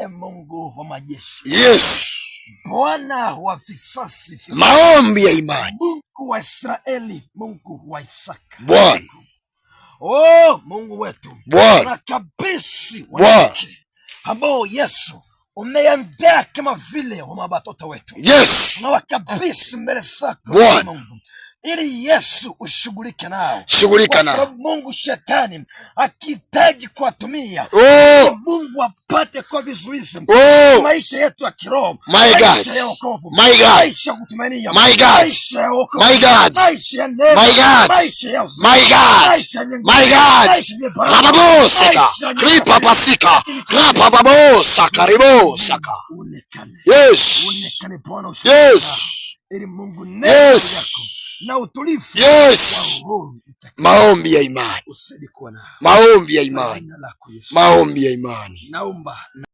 Mungu wa majeshi. Yes. Bwana wa visasi. Maombi ya imani. Mungu wa Israeli, Mungu wa Isaka. Bwana. Oh, Mungu wetu. Bwana. Kabisi wake ambao Yesu umeandaa kama vile wa watoto wetu. Yes. Na wakabisi mbele zako Bwana, ili Yesu ushughulike nao. Shughulika nao. Kwa sababu Mungu shetani akihitaji kuwatumia, Mungu apate kwa vizuizi maisha yetu ya kiroho, maisha ya wokovu, maisha ya kutumania, maisha ya wokovu, maisha ya neema, maisha ya uzima, maisha ya rababosaka, ripapasika, rababosaka, ribosaka. Yes. Unekane Bwana, yes. Ili Mungu yes. Na utulifu. Yes. Maombi ya imani. Maombi ya imani. Maombi ya imani. Naomba